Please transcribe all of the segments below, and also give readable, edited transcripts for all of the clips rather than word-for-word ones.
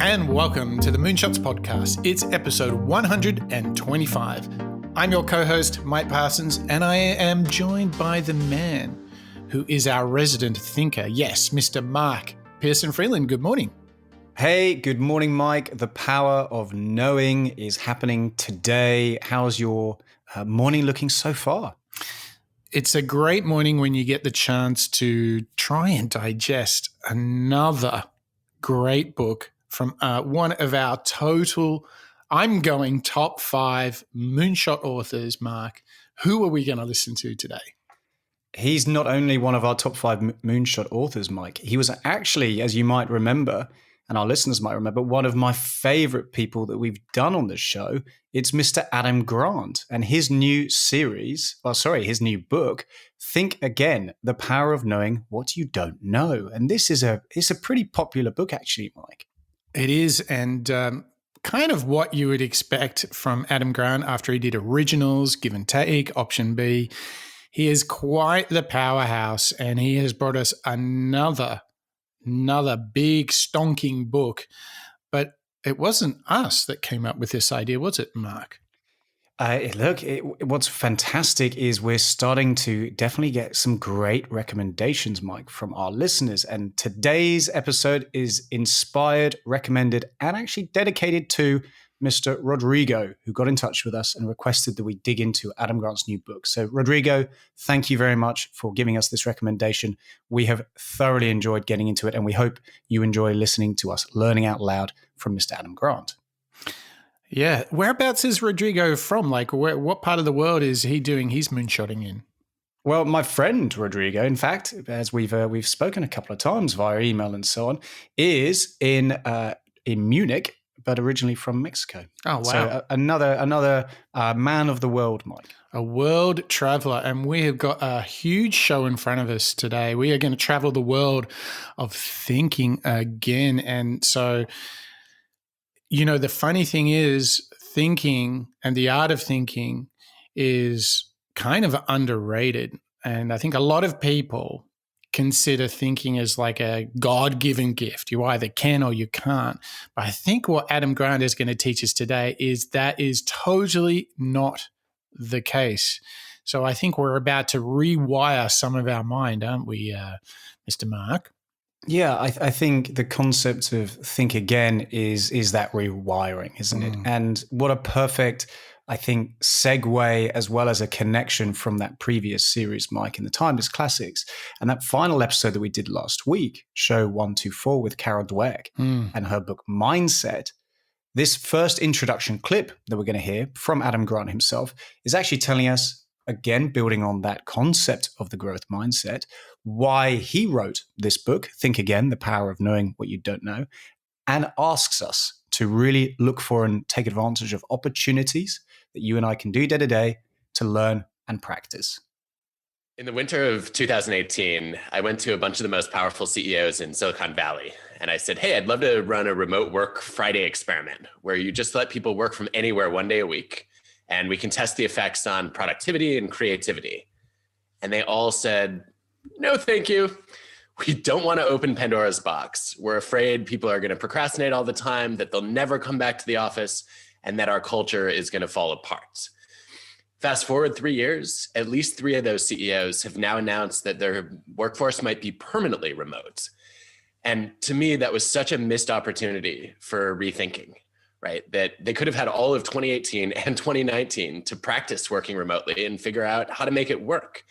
and welcome to the Moonshots Podcast. It's episode 125. I'm your co-host, Mike Parsons, and I am joined by the man who is our resident thinker. Yes, Mr. Mark Pearson-Freeland. Good morning. Hey, good morning, Mike. The power of knowing is happening today. How's your morning looking so far? It's a great morning when you get the chance to try and digest another great book from one of our top 5 moonshot authors. Mark, who are we going to listen to today? He's not only one of our top 5 moonshot authors, Mike. He was actually, as you might remember, and our listeners might remember, one of my favorite people that we've done on this show. It's Mr. Adam Grant and his new his new book, Think Again, The Power of Knowing What You Don't Know. And this is it's a pretty popular book, actually, Mike. It is, and kind of what you would expect from Adam Grant after he did Originals, Give and Take, Option B. He is quite the powerhouse, and he has brought us another big stonking book. But it wasn't us that came up with this idea, was it, Mark? What's fantastic is we're starting to definitely get some great recommendations, Mike, from our listeners. And today's episode is inspired, recommended, and actually dedicated to Mr. Rodrigo, who got in touch with us and requested that we dig into Adam Grant's new book. So, Rodrigo, thank you very much for giving us this recommendation. We have thoroughly enjoyed getting into it, and we hope you enjoy listening to us learning out loud from Mr. Adam Grant. Yeah. Whereabouts is Rodrigo from? Like, what part of the world is he doing his moonshotting in? Well, my friend Rodrigo, in fact, as we've spoken a couple of times via email and so on, is in Munich, but originally from Mexico. Oh, wow. So another man of the world, Mike. A world traveler. And we have got a huge show in front of us today. We are going to travel the world of thinking again. And so, you know, the funny thing is thinking and the art of thinking is kind of underrated. And I think a lot of people consider thinking as like a God-given gift. You either can or you can't. But I think what Adam Grant is going to teach us today is that is totally not the case. So I think we're about to rewire some of our mind, aren't we, Mr. Mark? Yeah, I think the concept of think again is that rewiring, isn't it? And what a perfect, I think, segue as well as a connection from that previous series, Mike, in the Timeless Classics. And that final episode that we did last week, show 124 with Carol Dweck and her book Mindset. This first introduction clip that we're going to hear from Adam Grant himself is actually telling us, again, building on that concept of the growth mindset, why he wrote this book, Think Again, The Power of Knowing What You Don't Know, and asks us to really look for and take advantage of opportunities that you and I can do day to day to learn and practice. In the winter of 2018, I went to a bunch of the most powerful CEOs in Silicon Valley. And I said, hey, I'd love to run a remote work Friday experiment where you just let people work from anywhere one day a week. And we can test the effects on productivity and creativity. And they all said, no, thank you. We don't want to open Pandora's box. We're afraid people are going to procrastinate all the time, that they'll never come back to the office, and that our culture is going to fall apart. Fast forward 3 years, at least 3 of those CEOs have now announced that their workforce might be permanently remote. And to me, that was such a missed opportunity for rethinking. Right? That they could have had all of 2018 and 2019 to practice working remotely and figure out how to make it work.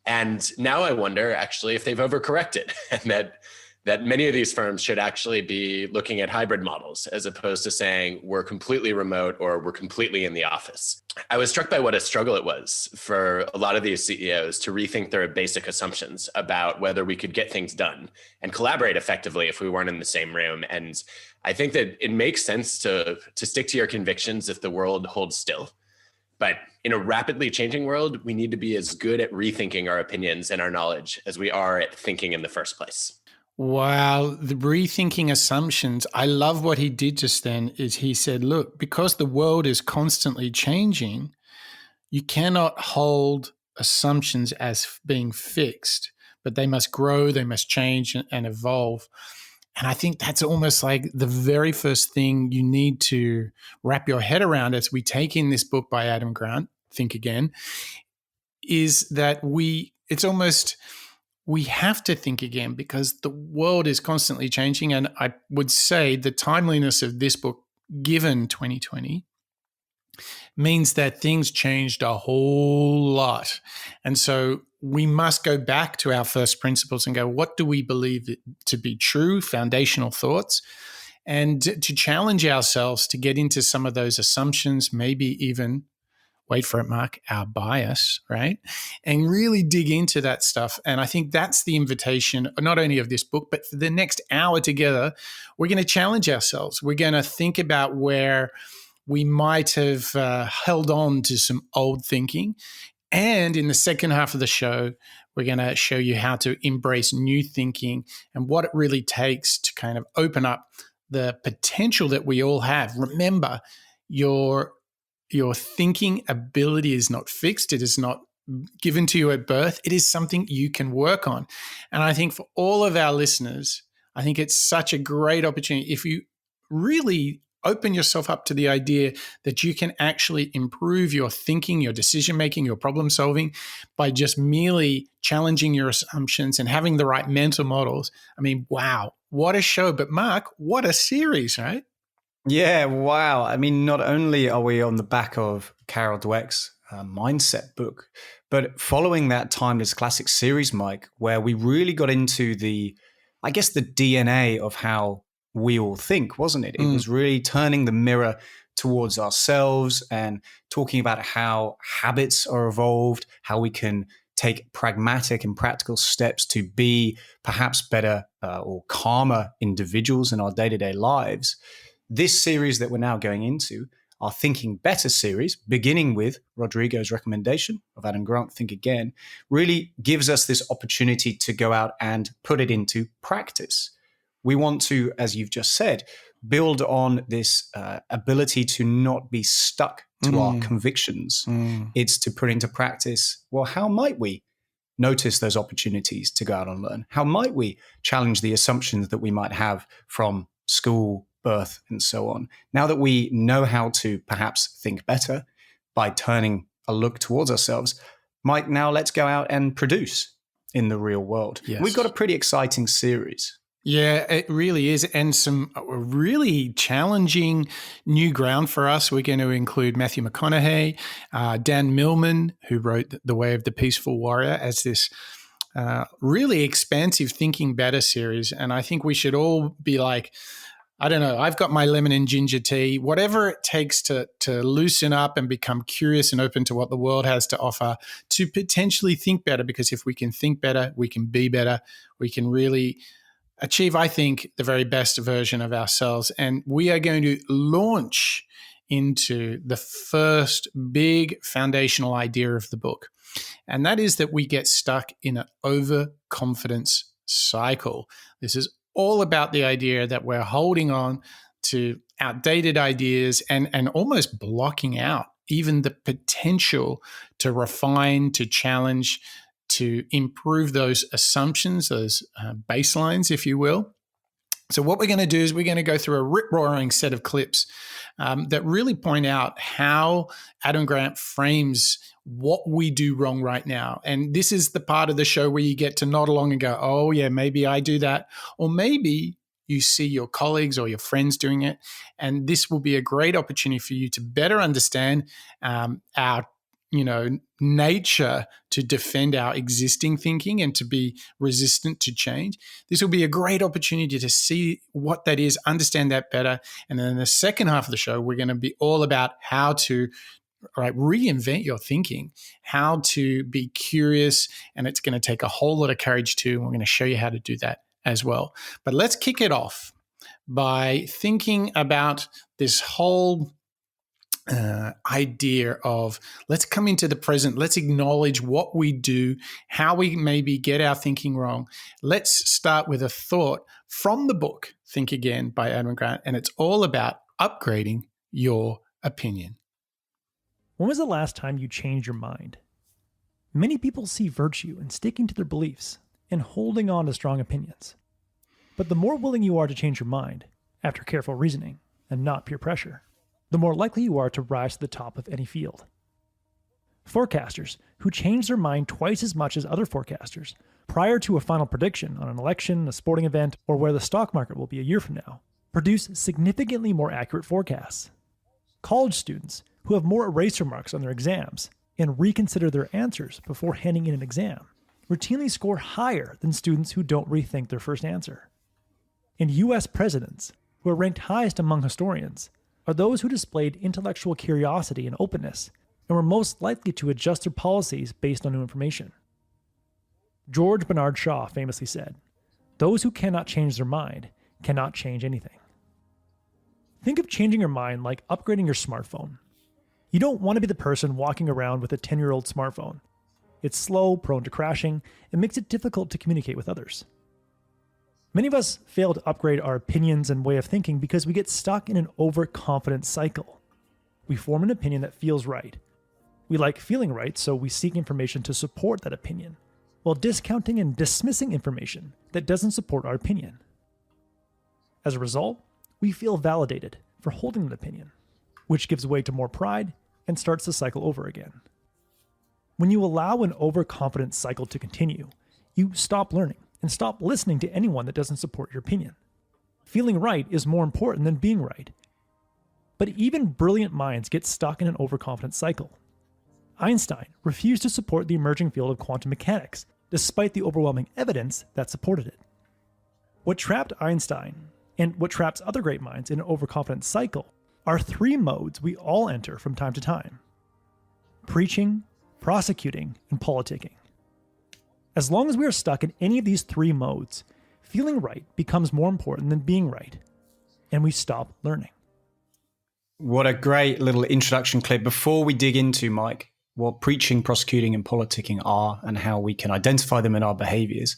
And now I wonder actually if they've overcorrected and that many of these firms should actually be looking at hybrid models as opposed to saying we're completely remote or we're completely in the office. I was struck by what a struggle it was for a lot of these CEOs to rethink their basic assumptions about whether we could get things done and collaborate effectively if we weren't in the same room. And I think that it makes sense to stick to your convictions if the world holds still. But in a rapidly changing world, we need to be as good at rethinking our opinions and our knowledge as we are at thinking in the first place. Wow, the rethinking assumptions. I love what he did just then is he said, look, because the world is constantly changing, you cannot hold assumptions as being fixed, but they must grow, they must change and evolve. And I think that's almost like the very first thing you need to wrap your head around as we take in this book by Adam Grant, Think Again, is that we have to think again because the world is constantly changing. And I would say the timeliness of this book, given 2020, means that things changed a whole lot. And so we must go back to our first principles and go, what do we believe to be true, foundational thoughts? And to challenge ourselves to get into some of those assumptions, maybe even, wait for it, Mark, our bias, right? And really dig into that stuff. And I think that's the invitation, not only of this book, but for the next hour together, we're going to challenge ourselves. We're going to think about where we might have held on to some old thinking. And in the second half of the show, we're going to show you how to embrace new thinking and what it really takes to kind of open up the potential that we all have. Remember, your thinking ability is not fixed. It is not given to you at birth. It is something you can work on. And I think for all of our listeners, I think it's such a great opportunity. If you really open yourself up to the idea that you can actually improve your thinking, your decision-making, your problem-solving by just merely challenging your assumptions and having the right mental models. I mean, wow, what a show. But Mark, what a series, right? Yeah, wow. I mean, not only are we on the back of Carol Dweck's mindset book, but following that timeless classic series, Mike, where we really got into the DNA of how we all think, wasn't it? It was really turning the mirror towards ourselves and talking about how habits are evolved, how we can take pragmatic and practical steps to be perhaps better or calmer individuals in our day-to-day lives. This series that we're now going into, our Thinking Better series, beginning with Rodrigo's recommendation of Adam Grant, Think Again, really gives us this opportunity to go out and put it into practice. We want to, as you've just said, build on this ability to not be stuck to our convictions. It's to put into practice, well, how might we notice those opportunities to go out and learn? How might we challenge the assumptions that we might have from school, birth, and so on? Now that we know how to perhaps think better by turning a look towards ourselves, Mike, now let's go out and produce in the real world. Yes. We've got a pretty exciting series. Yeah, it really is. And some really challenging new ground for us. We're going to include Matthew McConaughey, Dan Millman, who wrote The Way of the Peaceful Warrior, as this really expansive Thinking Better series. And I think we should all be like, I don't know, I've got my lemon and ginger tea, whatever it takes to loosen up and become curious and open to what the world has to offer, to potentially think better. Because if we can think better, we can be better. We can really achieve, I think, the very best version of ourselves. And we are going to launch into the first big foundational idea of the book. And that is that we get stuck in an overconfidence cycle. This is all about the idea that we're holding on to outdated ideas and almost blocking out even the potential to refine, to challenge, to improve those assumptions, those baselines, if you will. So what we're going to do is we're going to go through a rip-roaring set of clips that really point out how Adam Grant frames what we do wrong right now. And this is the part of the show where you get to nod along and go, oh, yeah, maybe I do that. Or maybe you see your colleagues or your friends doing it. And this will be a great opportunity for you to better understand our nature to defend our existing thinking and to be resistant to change. This will be a great opportunity to see what that is, understand that better. And then in the second half of the show, we're going to be all about how to reinvent your thinking, how to be curious. And it's going to take a whole lot of courage too. And we're going to show you how to do that as well. But let's kick it off by thinking about this whole idea of let's come into the present. Let's acknowledge what we do, how we maybe get our thinking wrong. Let's start with a thought from the book, Think Again by Adam Grant. And it's all about upgrading your opinion. When was the last time you changed your mind? Many people see virtue in sticking to their beliefs and holding on to strong opinions. But the more willing you are to change your mind, after careful reasoning, and not peer pressure, the more likely you are to rise to the top of any field. Forecasters who change their mind twice as much as other forecasters prior to a final prediction on an election, a sporting event, or where the stock market will be a year from now, produce significantly more accurate forecasts. College students who have more eraser marks on their exams and reconsider their answers before handing in an exam routinely score higher than students who don't rethink their first answer. And US presidents, who are ranked highest among historians, are those who displayed intellectual curiosity and openness and were most likely to adjust their policies based on new information. George Bernard Shaw famously said, "Those who cannot change their mind cannot change anything." Think of changing your mind like upgrading your smartphone. You don't want to be the person walking around with a 10-year-old smartphone. It's slow, prone to crashing, and makes it difficult to communicate with others. Many of us fail to upgrade our opinions and way of thinking because we get stuck in an overconfidence cycle. We form an opinion that feels right. We like feeling right, so we seek information to support that opinion, while discounting and dismissing information that doesn't support our opinion. As a result, we feel validated for holding an opinion, which gives way to more pride and starts the cycle over again. When you allow an overconfidence cycle to continue, you stop learning and stop listening to anyone that doesn't support your opinion. Feeling right is more important than being right. But even brilliant minds get stuck in an overconfidence cycle. Einstein refused to support the emerging field of quantum mechanics, despite the overwhelming evidence that supported it. What trapped Einstein, and what traps other great minds in an overconfidence cycle, are three modes we all enter from time to time: preaching, prosecuting, and politicking. As long as we are stuck in any of these three modes, feeling right becomes more important than being right, and we stop learning. What a great little introduction clip. Before we dig into, Mike, what preaching, prosecuting, and politicking are and how we can identify them in our behaviors,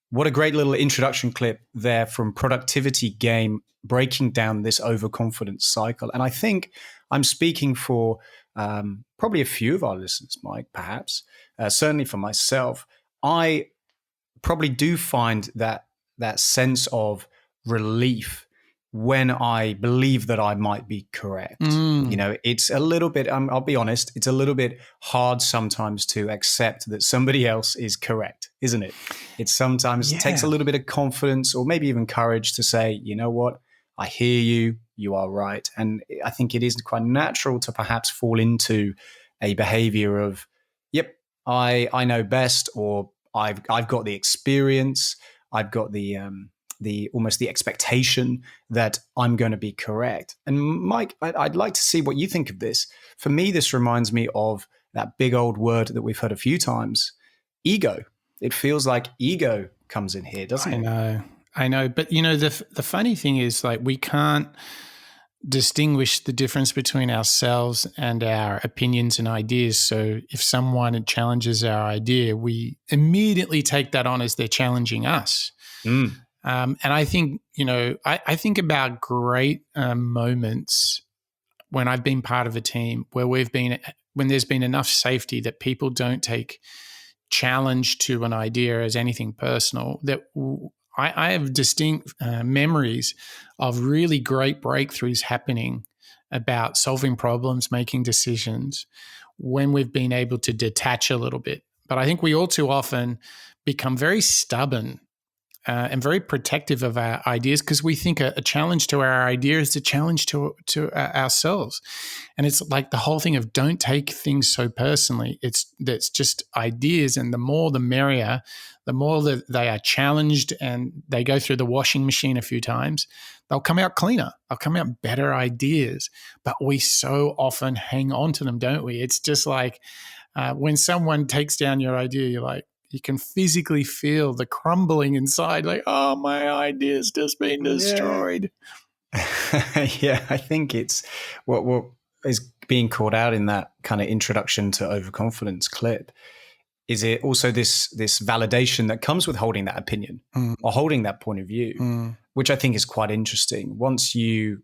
what a great little introduction clip there from Productivity Game, breaking down this overconfidence cycle. And I think I'm speaking for probably a few of our listeners, Mike, perhaps, certainly for myself. I probably do find that sense of relief when I believe that I might be correct. You know, it's a little bit, I'll be honest, it's a little bit hard sometimes to accept that somebody else is correct, isn't it? It sometimes takes a little bit of confidence or maybe even courage to say, you know what, I hear you, you are right. And I think it is quite natural to perhaps fall into a behavior of, yep, I know best, or I've got the experience, I've got the almost the expectation that I'm going to be correct. And Mike, I'd like to see what you think of this. For me, this reminds me of that big old word that we've heard a few times, ego. It feels like ego comes in here, doesn't it? I know. But, you know, the funny thing is, like, we can't distinguish the difference between ourselves and our opinions and ideas. So if someone challenges our idea, we immediately take that on as they're challenging us. And I think, you know, I think about great moments when I've been part of a team where when there's been enough safety that people don't take challenge to an idea as anything personal, that I have distinct memories of really great breakthroughs happening about solving problems, making decisions, when we've been able to detach a little bit. But I think we all too often become very stubborn and very protective of our ideas because we think a challenge to our idea is a challenge to ourselves. And it's like the whole thing of don't take things so personally. That's just ideas, and the more the merrier. The more that they are challenged and they go through the washing machine a few times, they'll come out cleaner. They'll come out better ideas. But we so often hang on to them, don't we? It's just like when someone takes down your idea, you're like, you can physically feel the crumbling inside, like, oh, my idea's just been destroyed. Yeah, I think it's what is being called out in that kind of introduction to overconfidence clip. Is it also this validation that comes with holding that opinion or holding that point of view, which I think is quite interesting. Once you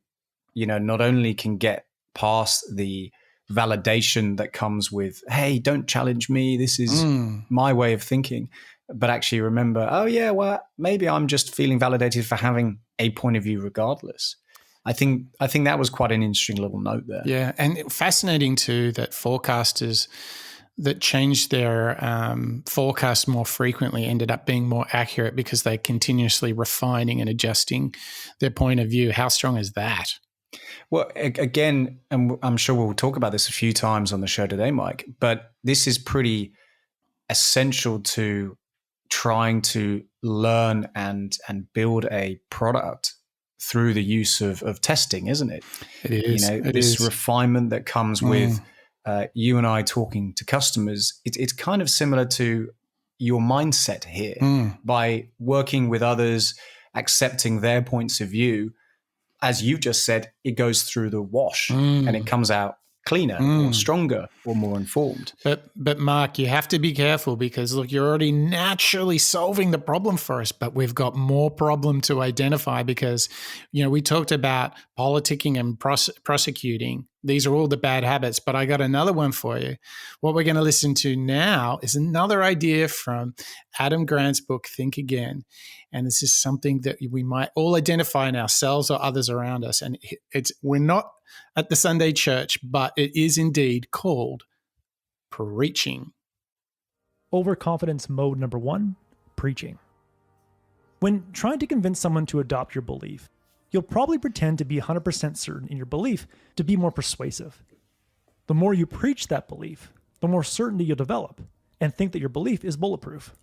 know, not only can get past the validation that comes with, hey, don't challenge me, this is my way of thinking. but actually remember, oh yeah, well, maybe I'm just feeling validated for having a point of view regardless. I think that was quite an interesting little note there. Yeah, and fascinating too that forecasters that changed their forecast more frequently ended up being more accurate because they're continuously refining and adjusting their point of view. How strong is that? Well, again, and I'm sure we'll talk about this a few times on the show today, Mike, but this is pretty essential to trying to learn and build a product through the use of testing, isn't it? It is. This refinement that comes with you and I talking to customers. It's kind of similar to your mindset here. By working with others, accepting their points of view. As you just said, it goes through the wash and it comes out cleaner or stronger or more informed. But Mark, you have to be careful because look, you're already naturally solving the problem for us, but we've got more problem to identify because, we talked about politicking and prosecuting. These are all the bad habits, but I got another one for you. What we're going to listen to now is another idea from Adam Grant's book, Think Again. And this is something that we might all identify in ourselves or others around us. And we're not at the Sunday church, but it is indeed called preaching. Overconfidence mode number 1, preaching. When trying to convince someone to adopt your belief, you'll probably pretend to be 100% certain in your belief to be more persuasive. The more you preach that belief, the more certainty you'll develop and think that your belief is bulletproof.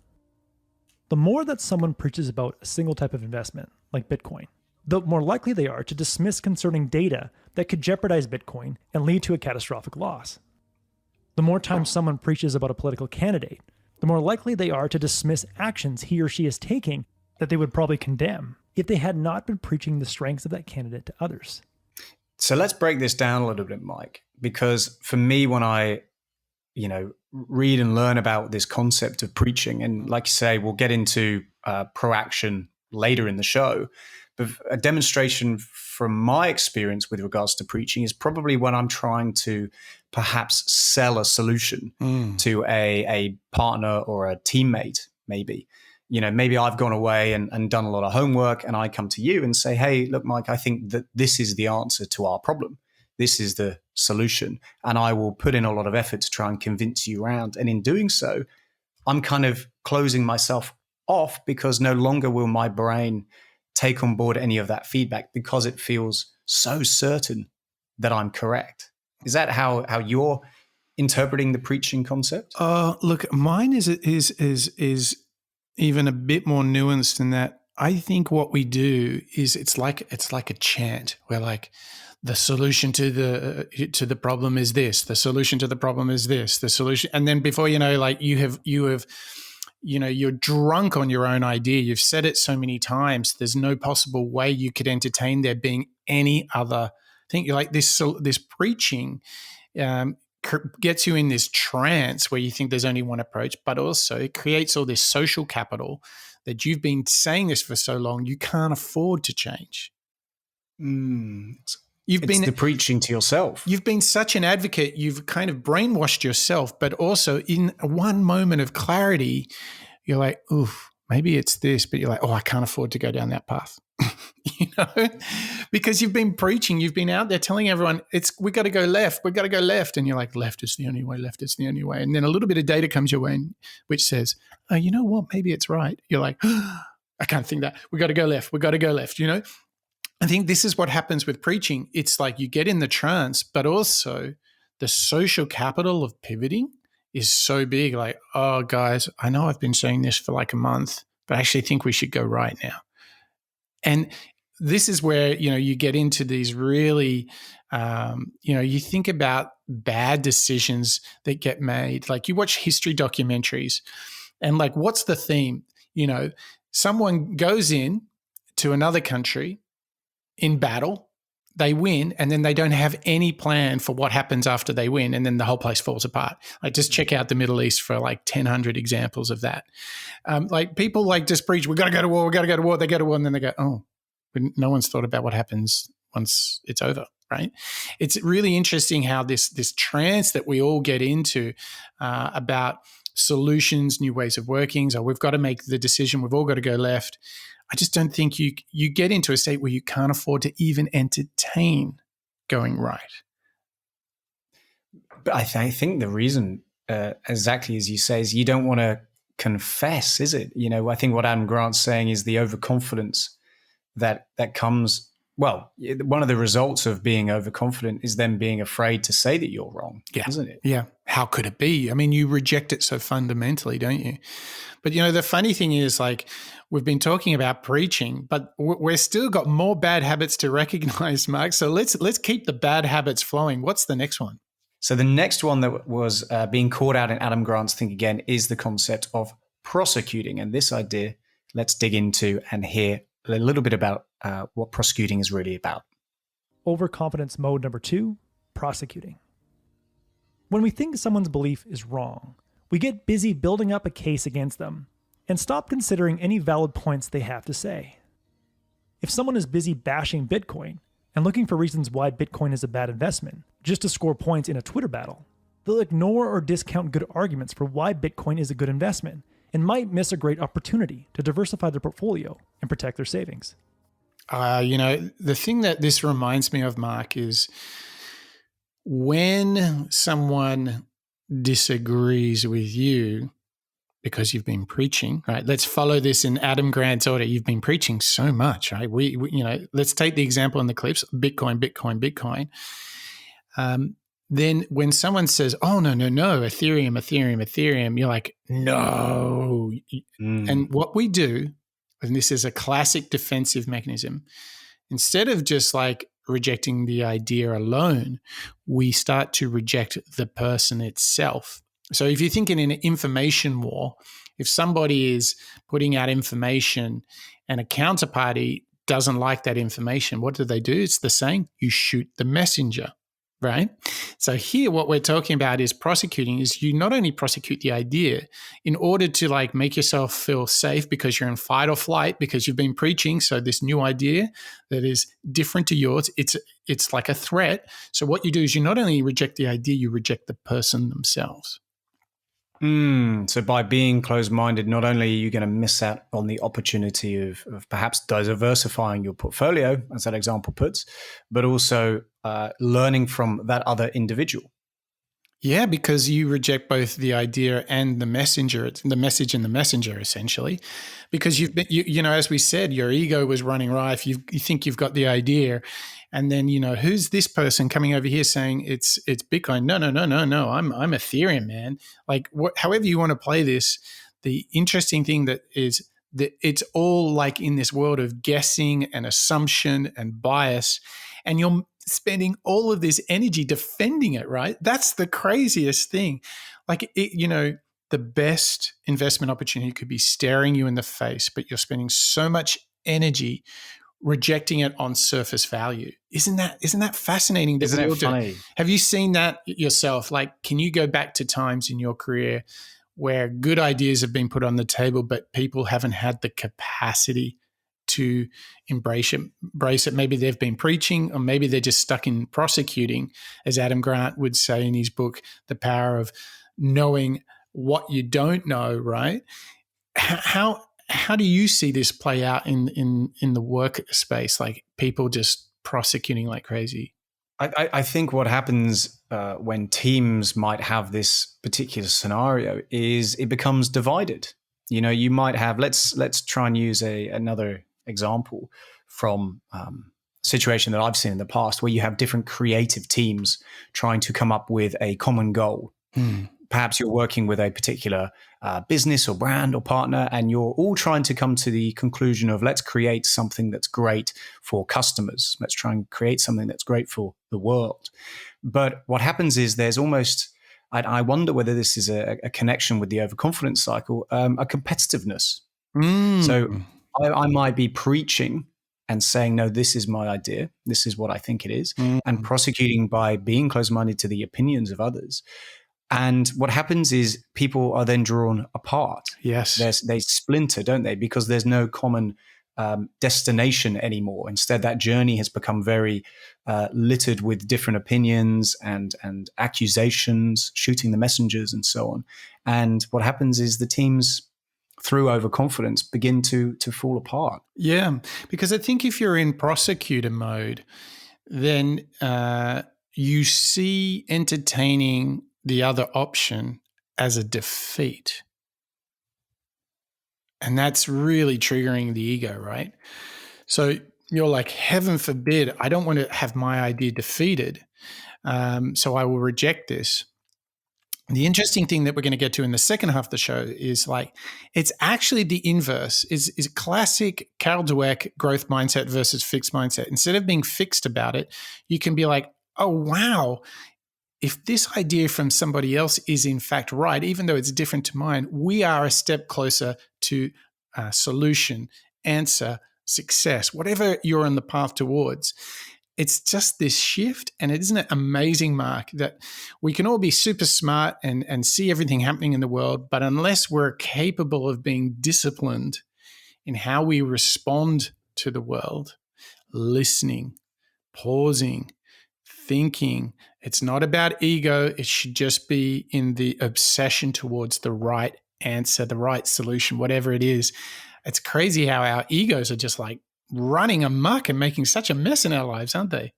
The more that someone preaches about a single type of investment, like Bitcoin, the more likely they are to dismiss concerning data that could jeopardize Bitcoin and lead to a catastrophic loss. The more times someone preaches about a political candidate, the more likely they are to dismiss actions he or she is taking that they would probably condemn if they had not been preaching the strengths of that candidate to others. So let's break this down a little bit, Mike, because for me, when I, read and learn about this concept of preaching, and like you say, we'll get into proaction later in the show, but a demonstration from my experience with regards to preaching is probably when I'm trying to perhaps sell a solution to a partner or a teammate, maybe. Maybe I've gone away and done a lot of homework and I come to you and say, hey, look, Mike, I think that this is the answer to our problem. This is the solution. And I will put in a lot of effort to try and convince you around. And in doing so, I'm kind of closing myself off because no longer will my brain take on board any of that feedback because it feels so certain that I'm correct. Is that how you're interpreting the preaching concept? Look, mine is even a bit more nuanced than that. I think what we do is it's like a chant. We're like, the solution to the problem is this. The solution to the problem is this. The solution, and then before you know, like you have, you're drunk on your own idea. You've said it so many times. There's no possible way you could entertain there being any other thing. You're like this preaching gets you in this trance where you think there's only one approach, but also it creates all this social capital that you've been saying this for so long you can't afford to change. It's the preaching to yourself. You've been such an advocate. You've kind of brainwashed yourself, but also in one moment of clarity, you're like, oof, maybe it's this, but you're like, oh, I can't afford to go down that path. Because you've been preaching, you've been out there telling everyone we got to go left, we got to go left. And you're like, left is the only way, left is the only way. And then a little bit of data comes your way which says, oh, you know what? Maybe it's right. You're like, oh, I can't think that. We got to go left. We got to go left. I think this is what happens with preaching. It's like you get in the trance, but also the social capital of pivoting is so big. Like, oh, guys, I know I've been saying this for like a month, but I actually think we should go right now. And this is where, you get into these really, you think about bad decisions that get made. Like you watch history documentaries and like, what's the theme? Someone goes in to another country in battle, they win, and then they don't have any plan for what happens after they win, and then the whole place falls apart. Like just check out the Middle East for like 1,000 examples of that. Like people like just preach, we got to go to war, we got to go to war. They go to war, and then they go, oh, no one's thought about what happens once it's over. right? It's really interesting how this trance that we all get into about solutions, new ways of working. So we've got to make the decision. We've all got to go left. I just don't think you get into a state where you can't afford to even entertain going right. But I think the reason, exactly as you say, is you don't want to confess, is it? I think what Adam Grant's saying is the overconfidence that comes. Well, one of the results of being overconfident is then being afraid to say that you're wrong, isn't it? Yeah. How could it be? I mean, you reject it so fundamentally, don't you? But, the funny thing is, like, we've been talking about preaching, but we're still got more bad habits to recognize, Mark. So let's keep the bad habits flowing. What's the next one? So the next one that was being called out in Adam Grant's Think Again is the concept of prosecuting. And this idea, let's dig into and hear a little bit about what prosecuting is really about. Overconfidence mode number 2, prosecuting. When we think someone's belief is wrong, we get busy building up a case against them and stop considering any valid points they have to say. If someone is busy bashing Bitcoin and looking for reasons why Bitcoin is a bad investment just to score points in a Twitter battle, they'll ignore or discount good arguments for why Bitcoin is a good investment and might miss a great opportunity to diversify their portfolio and protect their savings. The thing that this reminds me of, Mark, is when someone disagrees with you because you've been preaching, right? Let's follow this in Adam Grant's order. You've been preaching so much, right? We let's take the example in the clips, Bitcoin. Then when someone says, oh, no, Ethereum, you're like, no. And what we do, and this is a classic defensive mechanism, instead of just like rejecting the idea alone, we start to reject the person itself. So if you think in an information war, if somebody is putting out information and a counterparty doesn't like that information, what do? It's the saying, you shoot the messenger, right? So here what we're talking about is prosecuting, is you not only prosecute the idea in order to like make yourself feel safe because you're in fight or flight because you've been preaching. So this new idea that is different to yours, it's like a threat. So what you do is you not only reject the idea, you reject the person themselves. So by being closed-minded, not only are you going to miss out on the opportunity of perhaps diversifying your portfolio, as that example puts, but also learning from that other individual. Yeah, because you reject both the idea and the messenger, the message and the messenger, essentially. Because you've been, as we said, your ego was running rife. You think you've got the idea, and then who's this person coming over here saying it's Bitcoin? No. I'm Ethereum, man. Like however you want to play this. The interesting thing that is that it's all like in this world of guessing and assumption and bias, and you're spending all of this energy defending it, right? That's the craziest thing. Like, the best investment opportunity could be staring you in the face, but you're spending so much energy rejecting it on surface value. Isn't that fascinating? Isn't it funny? Have you seen that yourself? Like, can you go back to times in your career where good ideas have been put on the table, but people haven't had the capacity to embrace it? Maybe they've been preaching, or maybe they're just stuck in prosecuting, as Adam Grant would say in his book, The Power of Knowing What You Don't Know, right? How do you see this play out in the workspace, like people just prosecuting like crazy? I think what happens when teams might have this particular scenario is it becomes divided. You might have, let's try and use another example from a situation that I've seen in the past, where you have different creative teams trying to come up with a common goal. Perhaps you're working with a particular business or brand or partner, and you're all trying to come to the conclusion of, let's create something that's great for customers. Let's try and create something that's great for the world. But what happens is there's almost, I wonder whether this is a connection with the overconfidence cycle, a competitiveness. So I might be preaching and saying, no, this is my idea. This is what I think it is. And prosecuting by being closed-minded to the opinions of others. And what happens is people are then drawn apart. Yes. They splinter, don't they? Because there's no common destination anymore. Instead, that journey has become very littered with different opinions and accusations, shooting the messengers, and so on. And what happens is the teams, through overconfidence, begin to fall apart. Yeah, because I think if you're in prosecutor mode, then you see entertaining the other option as a defeat. And that's really triggering the ego, right? So you're like, heaven forbid, I don't want to have my idea defeated. So I will reject this. The interesting thing that we're going to get to in the second half of the show is like, it's actually the inverse, is classic Carol Dweck growth mindset versus fixed mindset. Instead of being fixed about it, you can be like, oh, wow, if this idea from somebody else is in fact right, even though it's different to mine, we are a step closer to solution, answer, success, whatever you're on the path towards. It's just this shift. And isn't it amazing, Mark, that we can all be super smart and see everything happening in the world, but unless we're capable of being disciplined in how we respond to the world, listening, pausing, thinking, it's not about ego. It should just be in the obsession towards the right answer, the right solution, whatever it is. It's crazy how our egos are just like running amok and making such a mess in our lives, aren't they?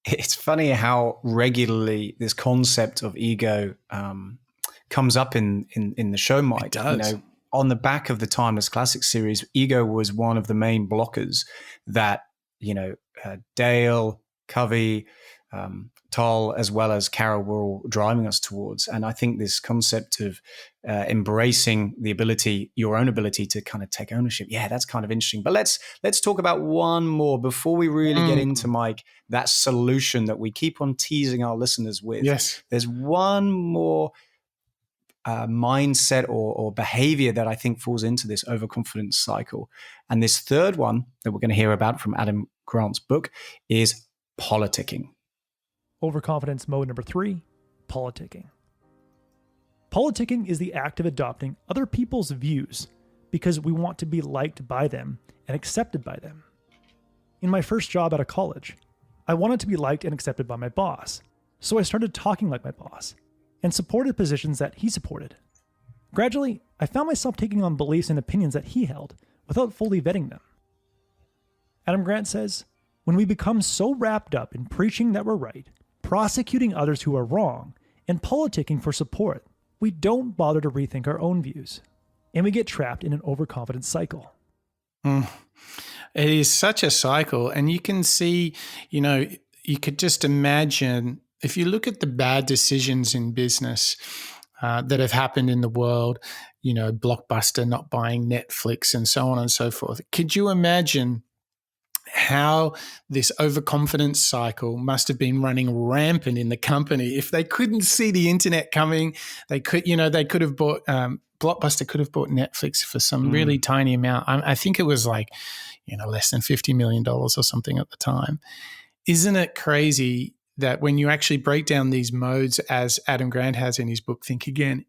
It's funny how regularly this concept of ego comes up in the show, Mike. It does. On the back of the Timeless Classic series, ego was one of the main blockers that, Dale, Covey, Toll, as well as Carol were all driving us towards. And I think this concept of embracing your own ability to kind of take ownership, that's kind of interesting. But let's talk about one more before we really get into, Mike, that solution that we keep on teasing our listeners with. Yes. There's one more mindset or behavior that I think falls into this overconfidence cycle. And this third one that we're going to hear about from Adam Grant's book is politicking. Overconfidence mode number 3, politicking. Politicking is the act of adopting other people's views because we want to be liked by them and accepted by them. In my first job out of college, I wanted to be liked and accepted by my boss, so I started talking like my boss and supported positions that he supported. Gradually, I found myself taking on beliefs and opinions that he held without fully vetting them. Adam Grant says, when we become so wrapped up in preaching that we're right, prosecuting others who are wrong, and politicking for support, we don't bother to rethink our own views, and we get trapped in an overconfidence cycle. It is such a cycle, and you can see, you could just imagine, if you look at the bad decisions in business that have happened in the world, Blockbuster not buying Netflix and so on and so forth, could you imagine how this overconfidence cycle must have been running rampant in the company? If they couldn't see the internet coming, they could have bought Blockbuster could have bought Netflix for some really tiny amount. I think it was like, less than $50 million or something at the time. Isn't it crazy that when you actually break down these modes, as Adam Grant has in his book, Think Again,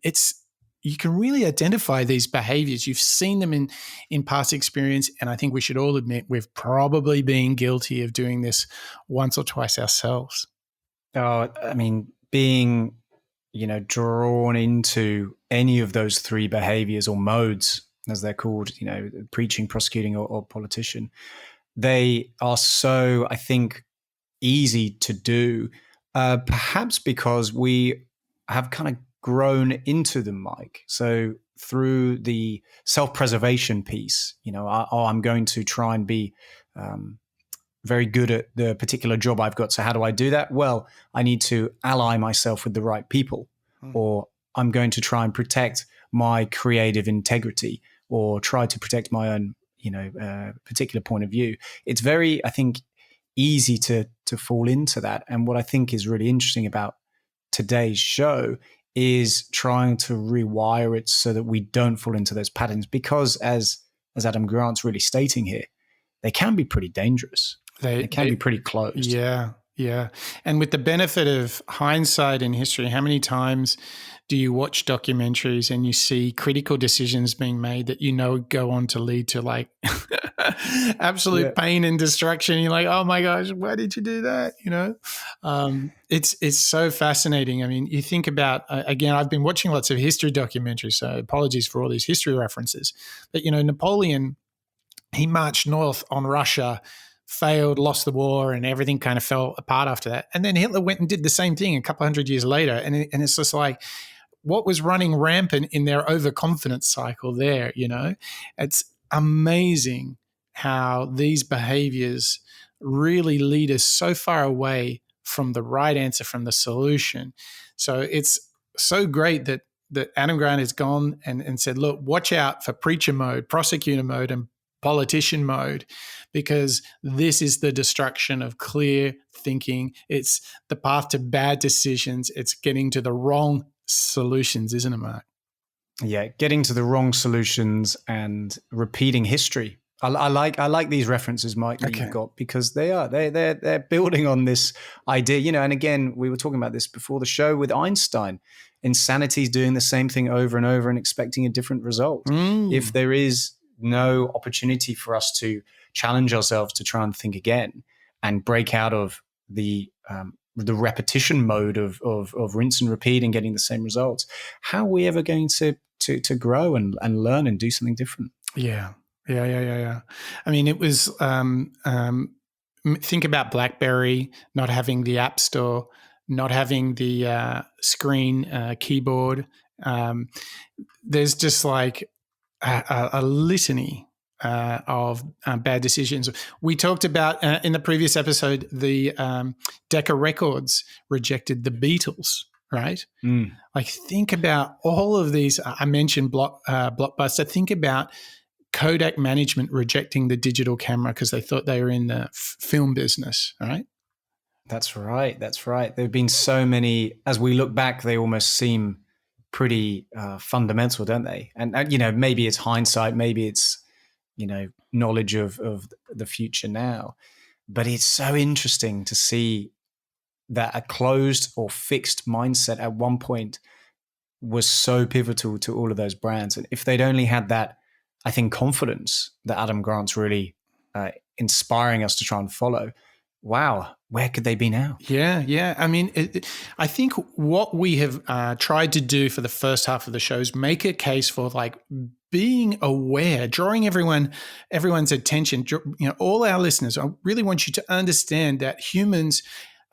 you can really identify these behaviors. You've seen them in past experience, and I think we should all admit we've probably been guilty of doing this once or twice ourselves. Oh, I mean, being, drawn into any of those three behaviors or modes, as they're called, preaching, prosecuting, or politician, they are so, I think, easy to do, perhaps because we have kind of grown into them, Mike. So through the self-preservation piece, I'm going to try and be very good at the particular job I've got. So how do I do that? Well, I need to ally myself with the right people, or I'm going to try and protect my creative integrity, or try to protect my own, particular point of view. It's very, I think, easy to fall into that. And what I think is really interesting about today's show is trying to rewire it so that we don't fall into those patterns, because as Adam Grant's really stating here, they can be pretty dangerous. They can be pretty closed. Yeah. Yeah. And with the benefit of hindsight in history, how many times do you watch documentaries and you see critical decisions being made that go on to lead to like absolute pain and destruction? You're like, oh my gosh, why did you do that? It's so fascinating. I mean, you think about, again, I've been watching lots of history documentaries, so apologies for all these history references. But, Napoleon, he marched north on Russia, failed, lost the war, and everything kind of fell apart after that. And then Hitler went and did the same thing a couple hundred years later. And it's just like, what was running rampant in their overconfidence cycle there, It's amazing how these behaviors really lead us so far away from the right answer, from the solution. So it's so great that Adam Grant has gone and said, look, watch out for preacher mode, prosecutor mode, and politician mode, because this is the destruction of clear thinking. It's the path to bad decisions. It's getting to the wrong solutions, isn't it, Mark? Yeah, getting to the wrong solutions and repeating history. I like these references, Mike, that you've got, because they're building on this idea, and again, we were talking about this before the show with Einstein. Insanity is doing the same thing over and over and expecting a different result. If there is no opportunity for us to challenge ourselves to try and think again and break out of the repetition mode of rinse and repeat and getting the same results, how are we ever going to grow and learn and do something different? Yeah. I mean, it was think about BlackBerry not having the App Store, not having the screen keyboard. There's just like a litany of bad decisions. We talked about in the previous episode, the Decca Records rejected the Beatles, right? Like, think about all of these. I mentioned Blockbuster. Think about Kodak management rejecting the digital camera because they thought they were in the film business, right? That's right. There have been so many, as we look back, they almost seem pretty fundamental, don't they? And maybe it's hindsight, maybe it's knowledge of the future now, but it's so interesting to see that a closed or fixed mindset at one point was so pivotal to all of those brands. And if they'd only had that, I think, confidence that Adam Grant's really inspiring us to try and follow, wow, where could they be now? Yeah. I mean, I think what we have tried to do for the first half of the show is make a case for like being aware, drawing everyone's attention. All our listeners, I really want you to understand that humans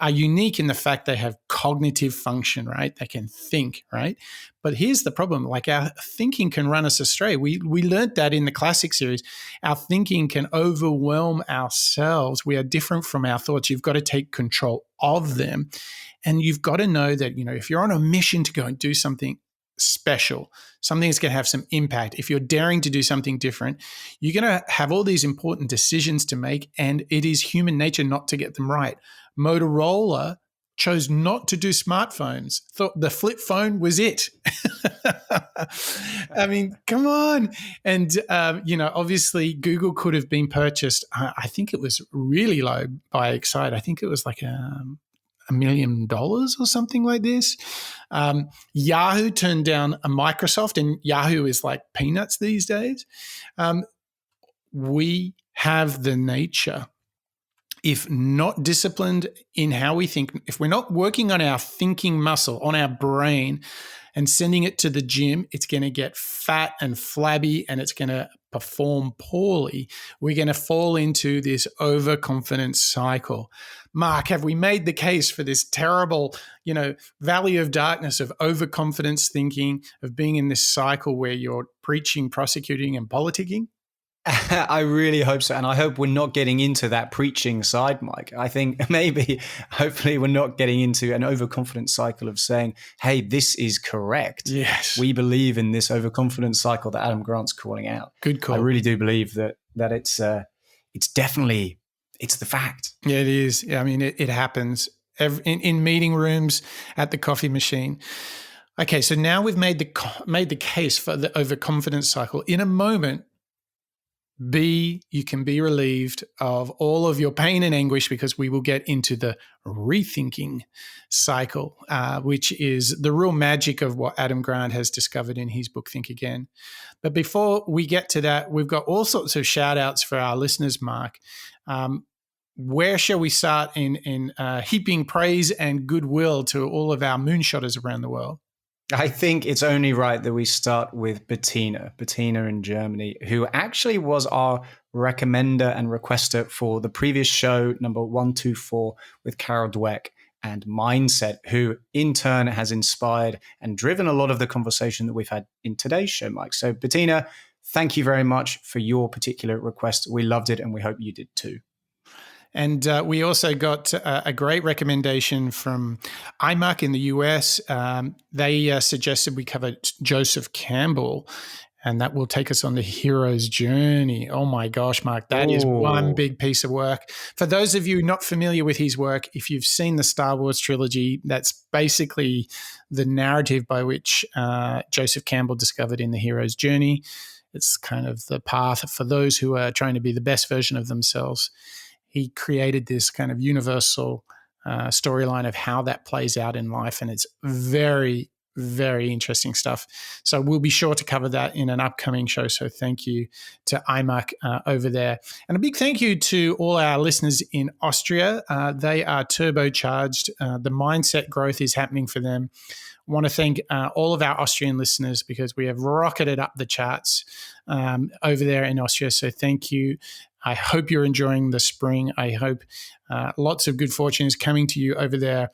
are unique in the fact they have cognitive function, right? They can think, right? But here's the problem. Like, our thinking can run us astray. We learned that in the classic series. Our thinking can overwhelm ourselves. We are different from our thoughts. You've got to take control of them. And you've got to know that, if you're on a mission to go and do something special, something that's going to have some impact, if you're daring to do something different, you're going to have all these important decisions to make, and it is human nature not to get them right. Motorola chose not to do smartphones, thought the flip phone was it. I mean, come on. And, obviously Google could have been purchased. I think it was really low by Excite. I think it was like $1 million or something like this. Yahoo turned down a Microsoft, and Yahoo is like peanuts these days. We have the nature, if not disciplined in how we think, if we're not working on our thinking muscle, on our brain, and sending it to the gym, it's going to get fat and flabby, and it's going to perform poorly. We're going to fall into this overconfidence cycle. Mark, have we made the case for this terrible, valley of darkness of overconfidence thinking, of being in this cycle where you're preaching, prosecuting, and politicking? I really hope so. And I hope we're not getting into that preaching side, Mike. I think hopefully we're not getting into an overconfidence cycle of saying, hey, this is correct. Yes. We believe in this overconfidence cycle that Adam Grant's calling out. Good call. I really do believe that it's definitely, it's the fact. Yeah, it is. I mean, it happens in meeting rooms, at the coffee machine. Okay, so now we've made the case for the overconfidence cycle. In a moment, B, you can be relieved of all of your pain and anguish because we will get into the rethinking cycle, which is the real magic of what Adam Grant has discovered in his book, Think Again. But before we get to that, we've got all sorts of shout outs for our listeners, Mark. Where shall we start in heaping praise and goodwill to all of our moonshotters around the world? I think it's only right that we start with Bettina in Germany, who actually was our recommender and requester for the previous show, number 124, with Carol Dweck and Mindset, who in turn has inspired and driven a lot of the conversation that we've had in today's show, Mike. So Bettina, thank you very much for your particular request. We loved it and we hope you did too. And we also got a great recommendation from iMark in the US. They suggested we cover Joseph Campbell, and that will take us on the hero's journey. Oh my gosh, Mark, that is one big piece of work. For those of you not familiar with his work, if you've seen the Star Wars trilogy, that's basically the narrative by which Joseph Campbell discovered in the hero's journey. It's kind of the path for those who are trying to be the best version of themselves. He created this kind of universal storyline of how that plays out in life. And it's very, very interesting stuff. So we'll be sure to cover that in an upcoming show. So thank you to iMark over there. And a big thank you to all our listeners in Austria. They are turbocharged. The mindset growth is happening for them. I want to thank all of our Austrian listeners because we have rocketed up the charts over there in Austria. So thank you. I hope you're enjoying the spring. I hope lots of good fortune is coming to you over there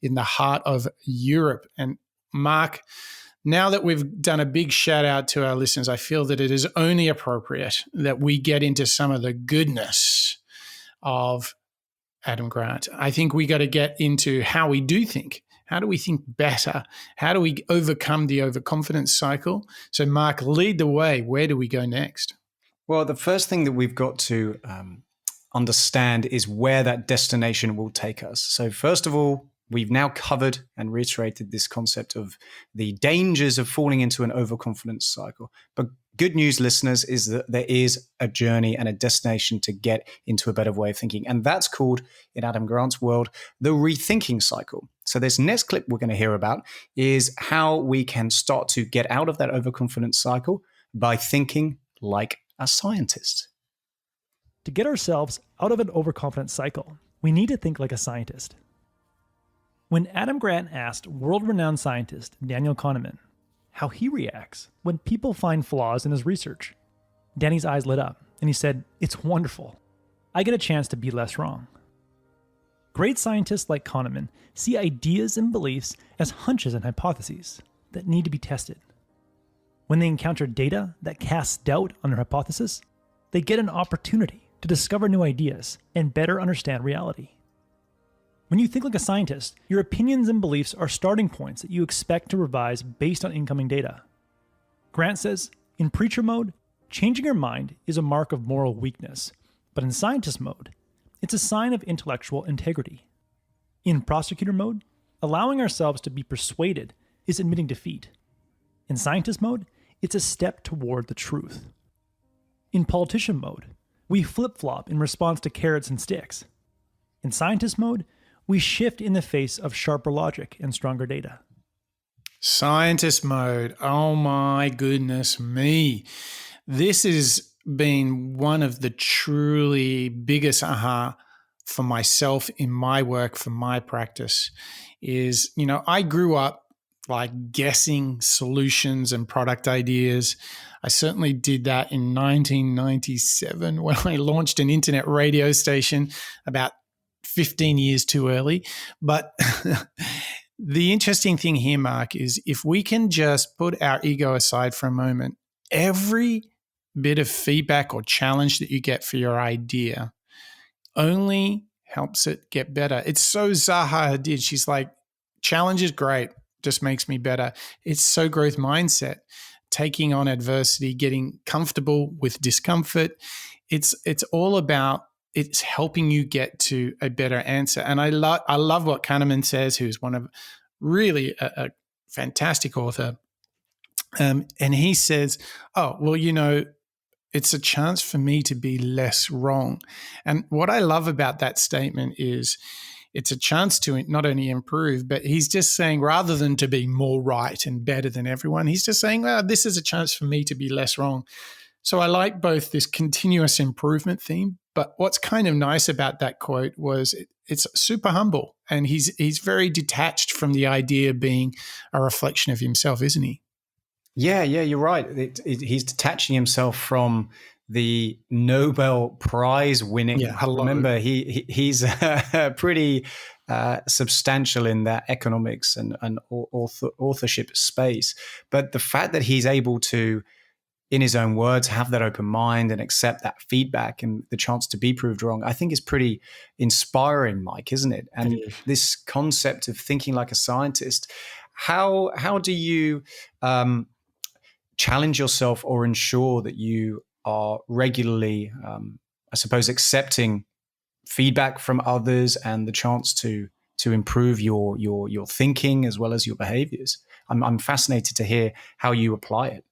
in the heart of Europe. And Mark, now that we've done a big shout out to our listeners, I feel that it is only appropriate that we get into some of the goodness of Adam Grant. I think we got to get into how we do think. How do we think better? How do we overcome the overconfidence cycle? So, Mark, lead the way. Where do we go next? Well, the first thing that we've got to understand is where that destination will take us. So first of all, we've now covered and reiterated this concept of the dangers of falling into an overconfidence cycle. But good news, listeners, is that there is a journey and a destination to get into a better way of thinking. And that's called, in Adam Grant's world, the rethinking cycle. So this next clip we're going to hear about is how we can start to get out of that overconfidence cycle by thinking like a scientist. To get ourselves out of an overconfidence cycle, we need to think like a scientist. When Adam Grant asked world-renowned scientist Daniel Kahneman how he reacts when people find flaws in his research, Danny's eyes lit up and he said, "It's wonderful. I get a chance to be less wrong." Great scientists like Kahneman see ideas and beliefs as hunches and hypotheses that need to be tested. When they encounter data that casts doubt on their hypothesis, they get an opportunity to discover new ideas and better understand reality. When you think like a scientist, your opinions and beliefs are starting points that you expect to revise based on incoming data. Grant says, in preacher mode, changing your mind is a mark of moral weakness, but in scientist mode, it's a sign of intellectual integrity. In prosecutor mode, allowing ourselves to be persuaded is admitting defeat. In scientist mode, it's a step toward the truth. In politician mode, we flip-flop in response to carrots and sticks. In scientist mode, we shift in the face of sharper logic and stronger data. Scientist mode. Oh my goodness me. This has been one of the truly biggest aha for myself in my work, for my practice is, I grew up like guessing solutions and product ideas. I certainly did that in 1997 when I launched an internet radio station about 15 years too early. But the interesting thing here, Mark, is if we can just put our ego aside for a moment, every bit of feedback or challenge that you get for your idea only helps it get better. It's so Zaha Hadid. She's like, challenge is great, just makes me better. It's so growth mindset, taking on adversity, getting comfortable with discomfort. It's all about, it's helping you get to a better answer. And I love what Kahneman says, who's one of really a fantastic author. And he says, it's a chance for me to be less wrong. And what I love about that statement is it's a chance to not only improve, but he's just saying rather than to be more right and better than everyone, he's just saying, well, this is a chance for me to be less wrong. So I like both this continuous improvement theme, but what's kind of nice about that quote was it's super humble, and he's very detached from the idea of being a reflection of himself, isn't he? Yeah, you're right. He's detaching himself from the Nobel Prize winning. Yeah, hello. Remember, he's pretty substantial in that economics and authorship space. But the fact that he's able to, in his own words, have that open mind and accept that feedback and the chance to be proved wrong, I think is pretty inspiring, Mike, isn't it? And this concept of thinking like a scientist, how do you challenge yourself or ensure that you are regularly, I suppose, accepting feedback from others and the chance to improve your thinking as well as your behaviors? I'm fascinated to hear how you apply it.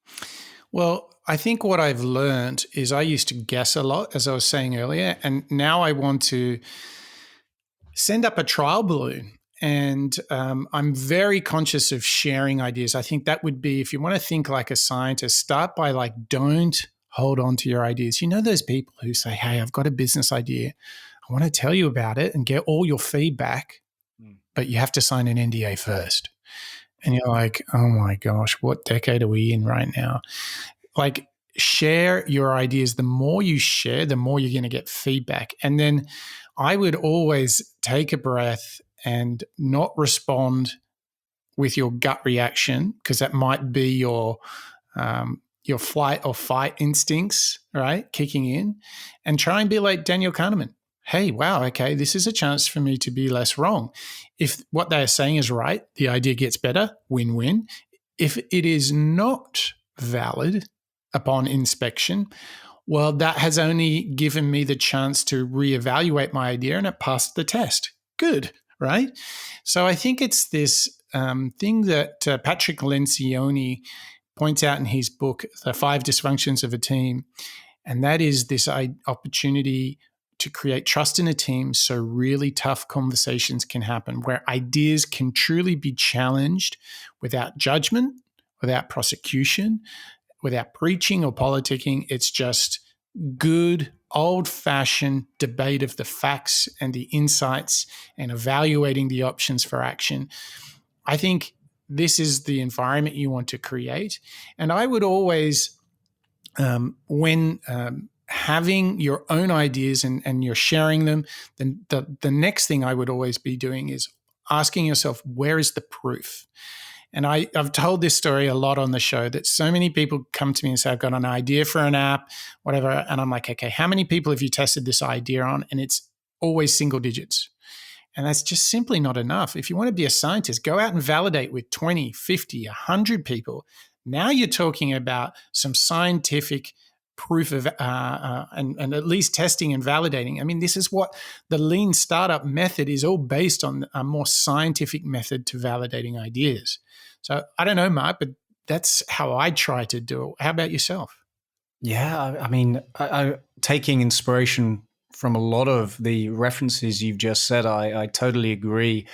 Well, I think what I've learned is I used to guess a lot, as I was saying earlier, and now I want to send up a trial balloon. And I'm very conscious of sharing ideas. I think that would be, if you want to think like a scientist, start by don't hold on to your ideas. You know those people who say, hey, I've got a business idea. I want to tell you about it and get all your feedback, but you have to sign an NDA first. And you're like, oh my gosh, what decade are we in right now? Share your ideas. The more you share, the more you're going to get feedback. And then I would always take a breath and not respond with your gut reaction, because that might be your flight or fight instincts, right, kicking in, and try and be like Daniel Kahneman. Hey, wow, okay, this is a chance for me to be less wrong. If what they're saying is right, the idea gets better, win-win. If it is not valid upon inspection, well, that has only given me the chance to reevaluate my idea, and it passed the test. Good, right? So I think it's this thing that Patrick Lencioni points out in his book, The 5 Dysfunctions of a Team, and that is this opportunity to create trust in a team so really tough conversations can happen, where ideas can truly be challenged without judgment, without prosecution, without preaching or politicking. It's just good, old-fashioned debate of the facts and the insights and evaluating the options for action. I think this is the environment you want to create. And I would always, when having your own ideas and you're sharing them, then the next thing I would always be doing is asking yourself, where is the proof? And I've told this story a lot on the show, that so many people come to me and say, I've got an idea for an app, whatever. And I'm like, okay, how many people have you tested this idea on? And it's always single digits. And that's just simply not enough. If you want to be a scientist, go out and validate with 20, 50, 100 people. Now you're talking about some scientific proof of and at least testing and validating. I mean, this is what the lean startup method is all based on, a more scientific method to validating ideas. So I don't know, Mark, but that's how I try to do it. How about yourself? Yeah, I mean, I taking inspiration from a lot of the references you've just said, I totally agree.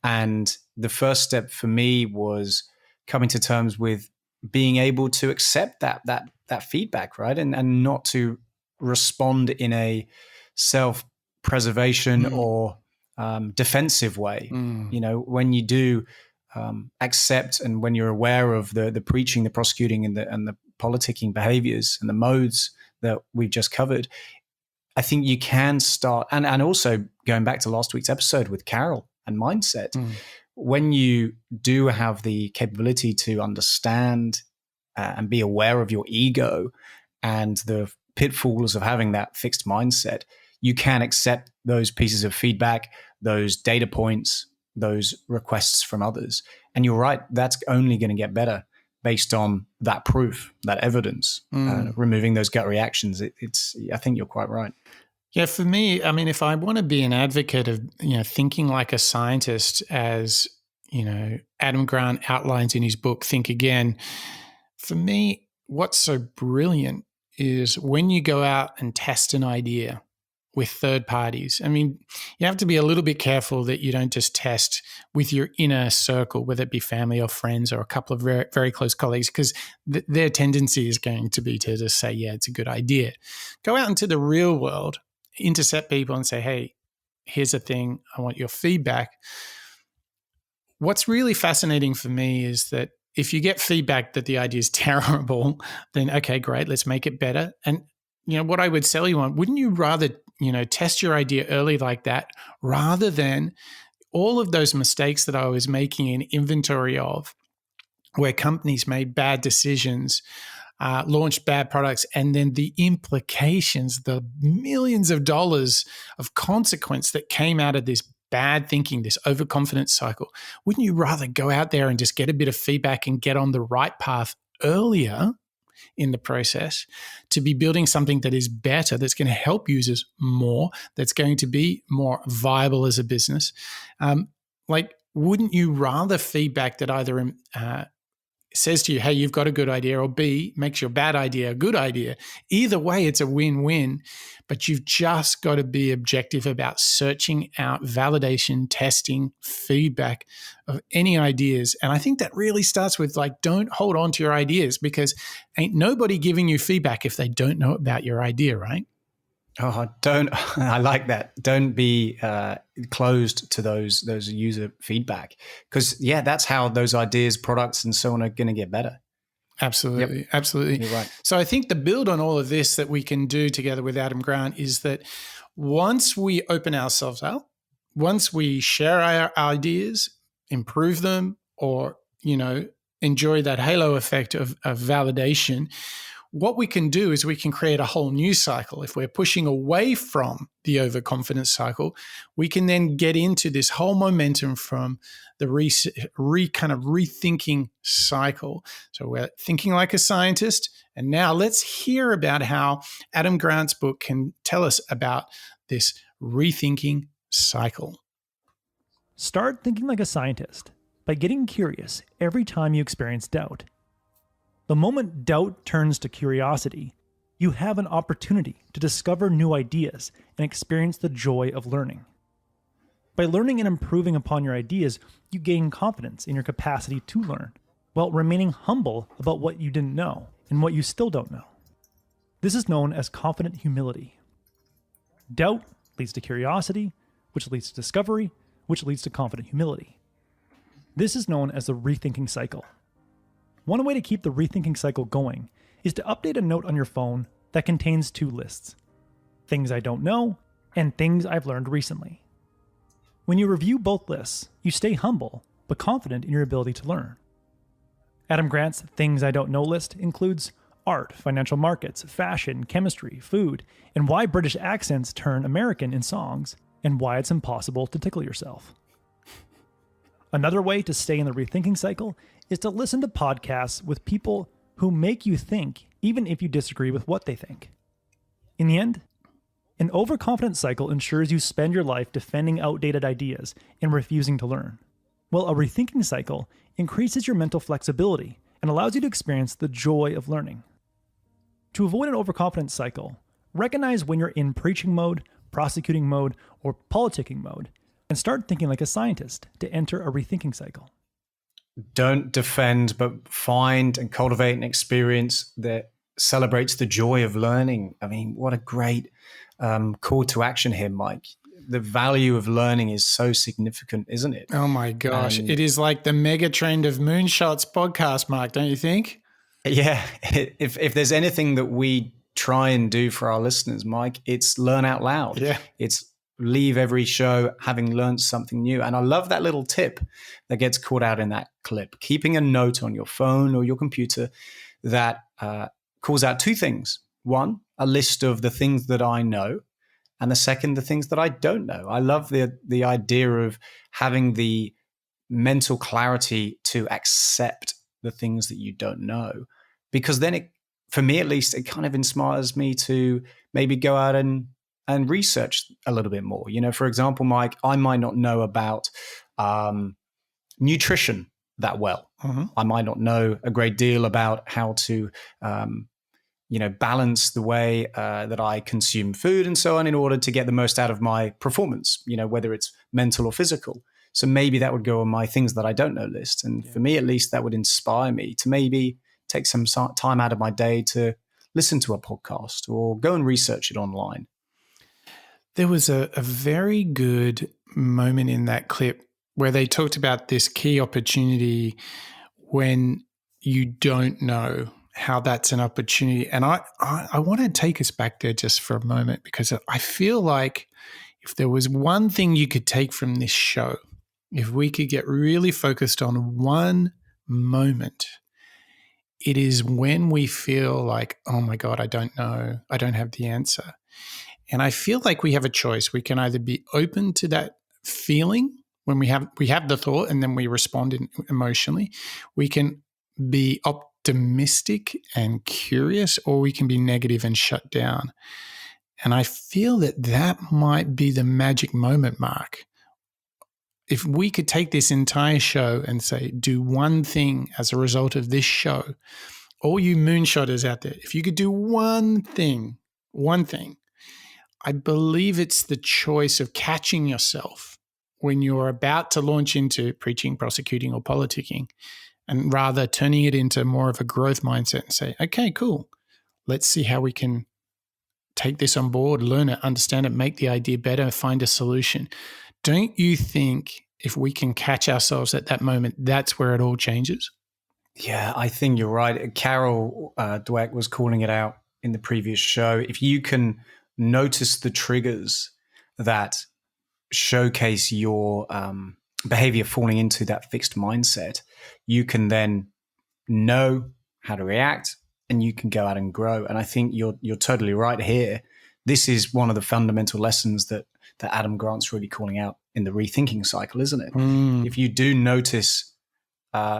And the first step for me was coming to terms with being able to accept that feedback, right? And not to respond in a self-preservation or defensive way. You know, when you do accept, and when you're aware of the preaching, the prosecuting, and the politicking behaviors and the modes that we've just covered, I think you can start, and also going back to last week's episode with Carol and mindset, when you do have the capability to understand and be aware of your ego and the pitfalls of having that fixed mindset, you can accept those pieces of feedback, those data points, those requests from others. And you're right, that's only going to get better based on that proof, that evidence, removing those gut reactions. I think you're quite right. Yeah, for me, I mean, if I want to be an advocate of, thinking like a scientist, as, Adam Grant outlines in his book, Think Again, for me, what's so brilliant is when you go out and test an idea with third parties. I mean, you have to be a little bit careful that you don't just test with your inner circle, whether it be family or friends or a couple of very, very close colleagues, because their tendency is going to be to just say, yeah, it's a good idea. Go out into the real world, intercept people and say, hey, here's a thing. I want your feedback. What's really fascinating for me is that if you get feedback that the idea is terrible, then okay, great, let's make it better. And what I would sell you on, wouldn't you rather, test your idea early like that rather than all of those mistakes that I was making an inventory of where companies made bad decisions, launched bad products, and then the implications, the millions of dollars of consequence that came out of this bad thinking, this overconfidence cycle? Wouldn't you rather go out there and just get a bit of feedback and get on the right path earlier in the process to be building something that is better, that's going to help users more, that's going to be more viable as a business? Wouldn't you rather feedback that either says to you, hey, you've got a good idea, or B, makes your bad idea a good idea? Either way, it's a win-win, but you've just got to be objective about searching out validation, testing, feedback of any ideas. And I think that really starts with don't hold on to your ideas, because ain't nobody giving you feedback if they don't know about your idea, right? Oh, I like that. Don't be closed to those user feedback, because that's how those ideas, products, and so on are going to get better. Absolutely. Yep. Absolutely. You're right. So I think the build on all of this that we can do together with Adam Grant is that once we open ourselves up, once we share our ideas, improve them, or, enjoy that halo effect of validation, what we can do is we can create a whole new cycle. If we're pushing away from the overconfidence cycle, we can then get into this whole momentum from the kind of rethinking cycle. So we're thinking like a scientist. And now let's hear about how Adam Grant's book can tell us about this rethinking cycle. Start thinking like a scientist by getting curious every time you experience doubt. The moment doubt turns to curiosity, you have an opportunity to discover new ideas and experience the joy of learning. By learning and improving upon your ideas, you gain confidence in your capacity to learn, while remaining humble about what you didn't know and what you still don't know. This is known as confident humility. Doubt leads to curiosity, which leads to discovery, which leads to confident humility. This is known as the rethinking cycle. One way to keep the rethinking cycle going is to update a note on your phone that contains two lists: things I don't know and things I've learned recently. When you review both lists, you stay humble but confident in your ability to learn. Adam Grant's Things I Don't Know list includes art, financial markets, fashion, chemistry, food, and why British accents turn American in songs, and why it's impossible to tickle yourself. Another way to stay in the rethinking cycle is to listen to podcasts with people who make you think, even if you disagree with what they think. In the end, an overconfident cycle ensures you spend your life defending outdated ideas and refusing to learn, while a rethinking cycle increases your mental flexibility and allows you to experience the joy of learning. To avoid an overconfident cycle, recognize when you're in preaching mode, prosecuting mode, or politicking mode, and start thinking like a scientist to enter a rethinking cycle. Don't defend, but find and cultivate an experience that celebrates the joy of learning. I mean, what a great call to action here, Mike. The value of learning is so significant, isn't it? Oh my gosh. It is like the mega trend of Moonshots podcast, Mark, don't you think? Yeah. If there's anything that we try and do for our listeners, Mike, it's learn out loud. Yeah. It's leave every show having learned something new. And I love that little tip that gets called out in that clip: keeping a note on your phone or your computer that calls out two things. One, a list of the things that I know, and the second, the things that I don't know. I love the idea of having the mental clarity to accept the things that you don't know, because then it, for me at least, it kind of inspires me to maybe go out and research a little bit more. You know, for example, Mike, I might not know about nutrition that well. Mm-hmm. I might not know a great deal about how to balance the way that I consume food and so on in order to get the most out of my performance, whether it's mental or physical. So maybe that would go on my things that I don't know list. And for me, at least, that would inspire me to maybe take some time out of my day to listen to a podcast or go and research it online. There was a very good moment in that clip where they talked about this key opportunity when you don't know how that's an opportunity. And I want to take us back there just for a moment, because I feel like if there was one thing you could take from this show, if we could get really focused on one moment, it is when we feel like, oh my God, I don't know, I don't have the answer. And I feel like we have a choice. We can either be open to that feeling when we have the thought and then we respond emotionally. We can be optimistic and curious, or we can be negative and shut down. And I feel that might be the magic moment, Mark. If we could take this entire show and say, do one thing as a result of this show, all you moonshotters out there, if you could do one thing, I believe it's the choice of catching yourself when you're about to launch into preaching, prosecuting, or politicking, and rather turning it into more of a growth mindset and say, okay, cool. Let's see how we can take this on board, learn it, understand it, make the idea better, find a solution. Don't you think if we can catch ourselves at that moment, that's where it all changes? Yeah, I think you're right. Carol Dweck was calling it out in the previous show. If you can notice the triggers that showcase your behavior falling into that fixed mindset, you can then know how to react and you can go out and grow. And I think you're totally right here. This is one of the fundamental lessons that Adam Grant's really calling out in the rethinking cycle, isn't it? If you do notice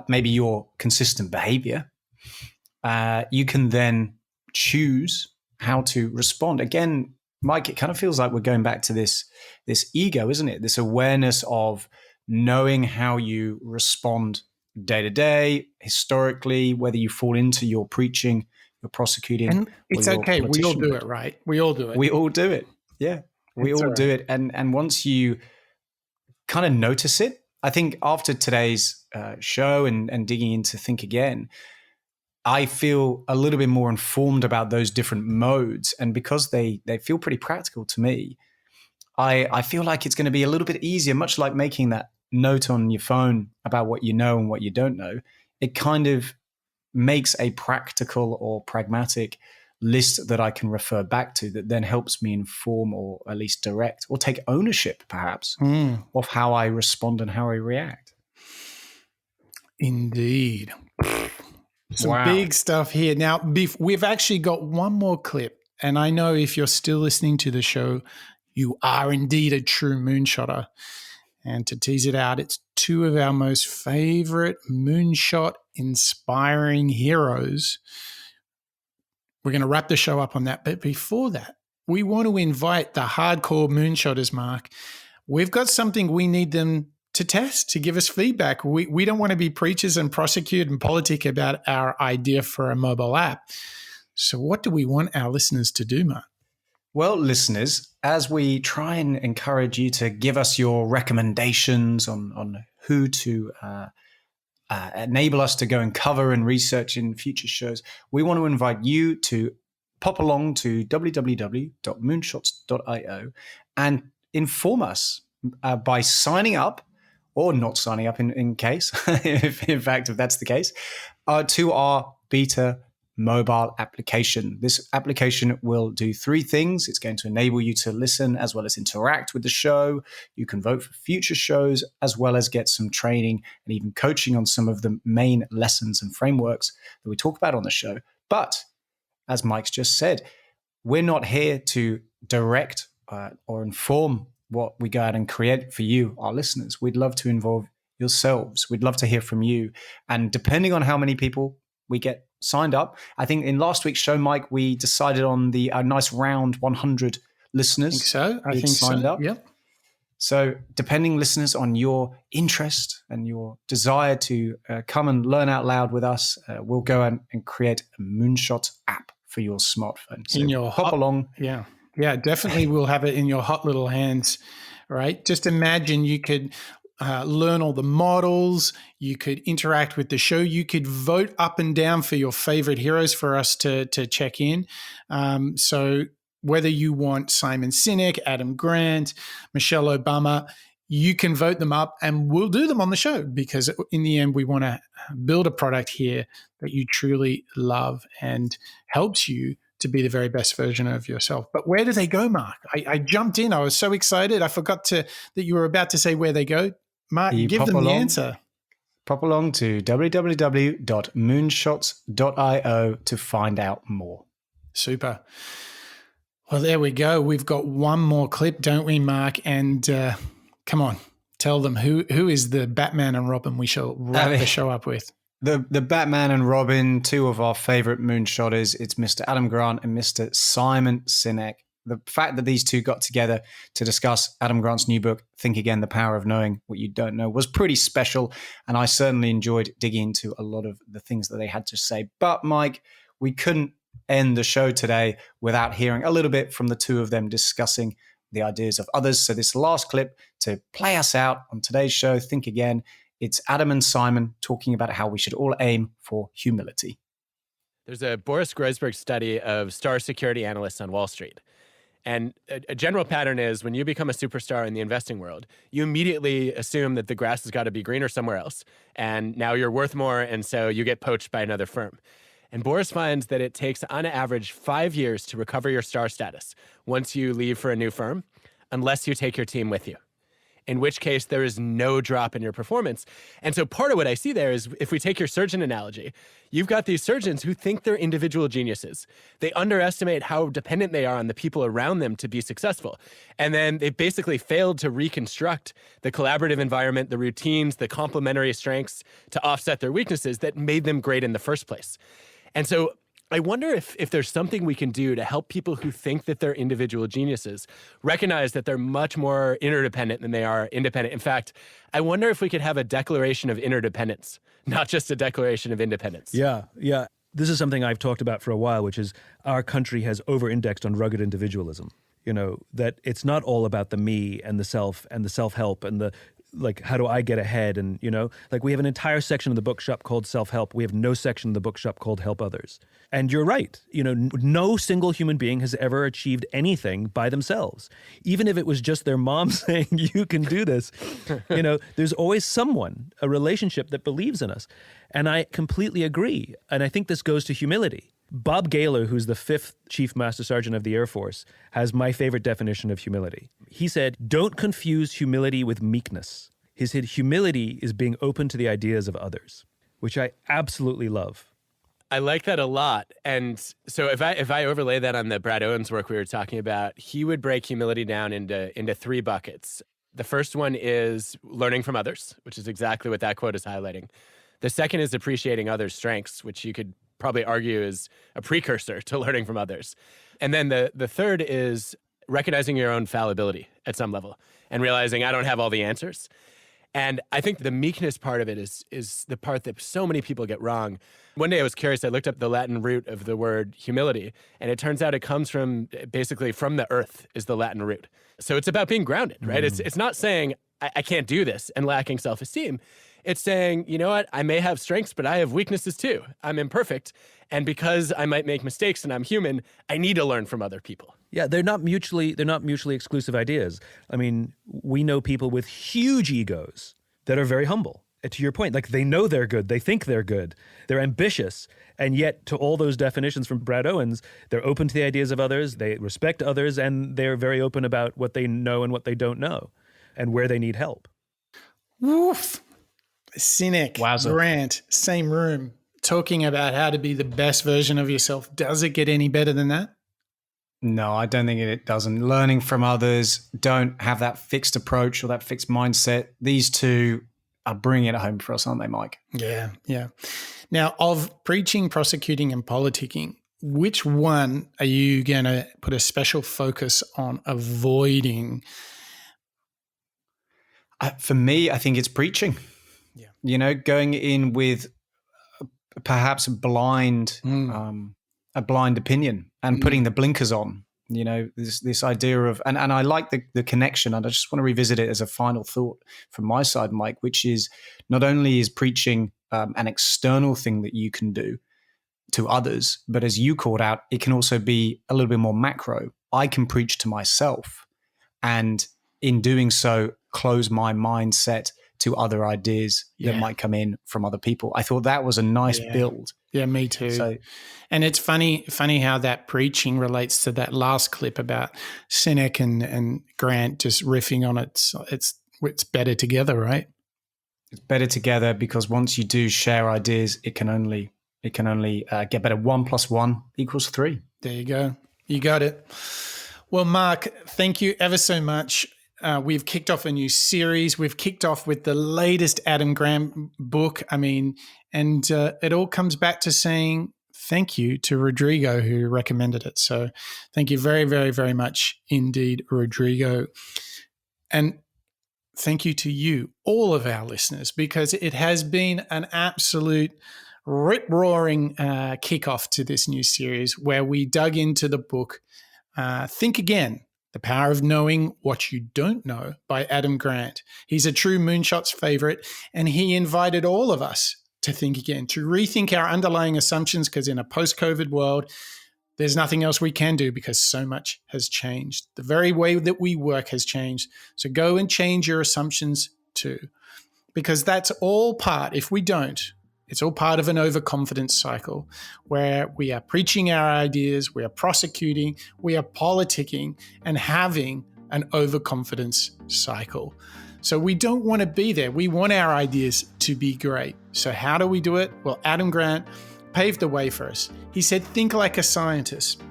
maybe your consistent behavior, you can then choose how to respond. Again, Mike, it kind of feels like we're going back to this ego, isn't it? This awareness of knowing how you respond day to day, historically, whether you fall into your preaching, your prosecuting. And it's okay. We all do it, right? We all do it. We all do it. Yeah. We all do it. And once you kind of notice it, I think after today's show and digging into Think Again, I feel a little bit more informed about those different modes. And because they feel pretty practical to me, I feel like it's going to be a little bit easier, much like making that note on your phone about what you know and what you don't know. It kind of makes a practical or pragmatic list that I can refer back to that then helps me inform or at least direct or take ownership perhaps of how I respond and how I react. Indeed. Some big stuff here. Now, we've actually got one more clip, and I know if you're still listening to the show, you are indeed a true moonshotter. And to tease it out, it's two of our most favorite moonshot inspiring heroes. We're going to wrap the show up on that. But before that, we want to invite the hardcore moonshotters, Mark. We've got something we need them to test, to give us feedback. We don't want to be preachers and prosecute and politic about our idea for a mobile app. So what do we want our listeners to do, Mark? Well, listeners, as we try and encourage you to give us your recommendations on who to enable us to go and cover and research in future shows, we want to invite you to pop along to www.moonshots.io and inform us by signing up or not signing up in case, if that's the case, to our beta mobile application. This application will do three things. It's going to enable you to listen as well as interact with the show. You can vote for future shows as well as get some training and even coaching on some of the main lessons and frameworks that we talk about on the show. But as Mike's just said, we're not here to direct or inform what we go out and create for you, our listeners. We'd love to involve yourselves. We'd love to hear from you. And depending on how many people we get signed up, I think in last week's show, Mike, we decided on a nice round 100 listeners. I think signed so. up. Yep. So depending, listeners, on your interest and your desire to come and learn out loud with us, we'll go and create a Moonshot app for your smartphone. So in your hop along. Yeah. Yeah, definitely we'll have it in your hot little hands, right? Just imagine you could learn all the models, you could interact with the show, you could vote up and down for your favorite heroes for us to check in. So whether you want Simon Sinek, Adam Grant, Michelle Obama, you can vote them up and we'll do them on the show, because in the end, we want to build a product here that you truly love and helps you to be the very best version of yourself. But where do they go, Mark? I jumped in. I was so excited. I forgot that you were about to say where they go. Mark, give them the answer. Pop along to www.moonshots.io to find out more. Super. Well, there we go. We've got one more clip, don't we, Mark? And come on, tell them who is the Batman and Robin we shall wrap the show up with. The Batman and Robin, two of our favorite moonshotters. It's Mr. Adam Grant and Mr. Simon Sinek. The fact that these two got together to discuss Adam Grant's new book, Think Again, The Power of Knowing What You Don't Know, was pretty special. And I certainly enjoyed digging into a lot of the things that they had to say. But Mike, we couldn't end the show today without hearing a little bit from the two of them discussing the ideas of others. So this last clip to play us out on today's show, Think Again, it's Adam and Simon talking about how we should all aim for humility. There's a Boris Groysberg study of star security analysts on Wall Street. And a general pattern is when you become a superstar in the investing world, you immediately assume that the grass has got to be greener somewhere else. And now you're worth more, and so you get poached by another firm. And Boris finds that it takes, on average, 5 years to recover your star status once you leave for a new firm, unless you take your team with you, in which case there is no drop in your performance. And so part of what I see there is, if we take your surgeon analogy, you've got these surgeons who think they're individual geniuses. They underestimate how dependent they are on the people around them to be successful. And then they've basically failed to reconstruct the collaborative environment, the routines, the complementary strengths to offset their weaknesses that made them great in the first place. And so I wonder if there's something we can do to help people who think that they're individual geniuses recognize that they're much more interdependent than they are independent. In fact, I wonder if we could have a declaration of interdependence, not just a declaration of independence. Yeah. This is something I've talked about for a while, which is our country has over-indexed on rugged individualism. You know, that it's not all about the me and the self-help and the, like, how do I get ahead? And, you know, like, we have an entire section of the bookshop called self-help. We have no section of the bookshop called help others. And you're right. You know, no single human being has ever achieved anything by themselves. Even if it was just their mom saying, you can do this, you know, there's always someone, a relationship that believes in us. And I completely agree. And I think this goes to humility. Bob Gaylor, who's the 5th Chief Master Sergeant of the Air Force, has my favorite definition of humility. He said, don't confuse humility with meekness. He said, humility is being open to the ideas of others, which I absolutely love. I like that a lot. And so if I overlay that on the Brad Owens work we were talking about, he would break humility down into 3 buckets. The first one is learning from others, which is exactly what that quote is highlighting. The second is appreciating others' strengths, which you could probably argue is a precursor to learning from others. And then the third is recognizing your own fallibility at some level and realizing I don't have all the answers. And I think the meekness part of it is the part that so many people get wrong. One day I was curious, I looked up the Latin root of the word humility, and it turns out it comes from, basically from the earth is the Latin root. So it's about being grounded, right? It's not saying I can't do this and lacking self-esteem. It's saying, you know what, I may have strengths, but I have weaknesses too. I'm imperfect. And because I might make mistakes and I'm human, I need to learn from other people. Yeah, they're not mutually exclusive ideas. I mean, we know people with huge egos that are very humble. And to your point, like, they know they're good, they think they're good, they're ambitious, and yet to all those definitions from Brad Owens, they're open to the ideas of others, they respect others, and they're very open about what they know and what they don't know, and where they need help. Woof. Sinek, Wowza. Grant, same room, talking about how to be the best version of yourself. Does it get any better than that? No, I don't think it doesn't. Learning from others, don't have that fixed approach or that fixed mindset. These two are bringing it home for us, aren't they, Mike? Yeah. Now, of preaching, prosecuting, and politicking, which one are you going to put a special focus on avoiding? For me, I think it's preaching. Yeah. You know, going in with perhaps blind a blind opinion and putting the blinkers on. You know, this idea of, and I like the connection, and I just want to revisit it as a final thought from my side, Mike, which is not only is preaching an external thing that you can do to others, but as you called out, it can also be a little bit more macro. I can preach to myself, and in doing so, close my mindset to other ideas that might come in from other people. I thought that was a nice build. Yeah, me too. So, and it's funny how that preaching relates to that last clip about Sinek and Grant just riffing on it. It's better together, right? It's better together because once you do share ideas, it can only get better. 1 + 1 = 3. There you go. You got it. Well, Mark, thank you ever so much. We've kicked off a new series. We've kicked off with the latest Adam Grant book. I mean, and it all comes back to saying thank you to Rodrigo who recommended it. So thank you very, very, very much indeed, Rodrigo. And thank you to you, all of our listeners, because it has been an absolute rip-roaring kickoff to this new series where we dug into the book Think Again, The Power of Knowing What You Don't Know by Adam Grant. He's a true Moonshots favorite, and he invited all of us to think again, to rethink our underlying assumptions, because in a post-COVID world, there's nothing else we can do because so much has changed. The very way that we work has changed. So go and change your assumptions too, because that's all part, if we don't, it's all part of an overconfidence cycle where we are preaching our ideas, we are prosecuting, we are politicking, and having an overconfidence cycle. So we don't want to be there. We want our ideas to be great. So how do we do it? Well, Adam Grant paved the way for us. He said, think like a scientist.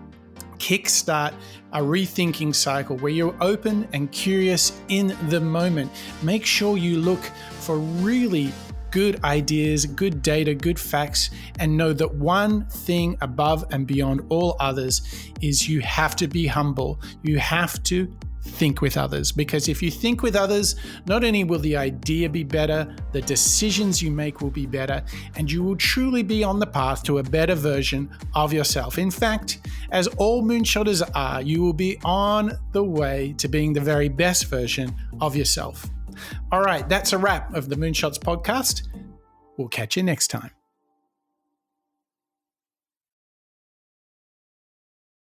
Kickstart a rethinking cycle where you're open and curious in the moment. Make sure you look for really good ideas, good data, good facts, and know that one thing above and beyond all others is you have to be humble. You have to think with others, because if you think with others, not only will the idea be better, the decisions you make will be better, and you will truly be on the path to a better version of yourself. In fact, as all moonshotters are, you will be on the way to being the very best version of yourself. All right, that's a wrap of the Moonshots podcast. We'll catch you next time.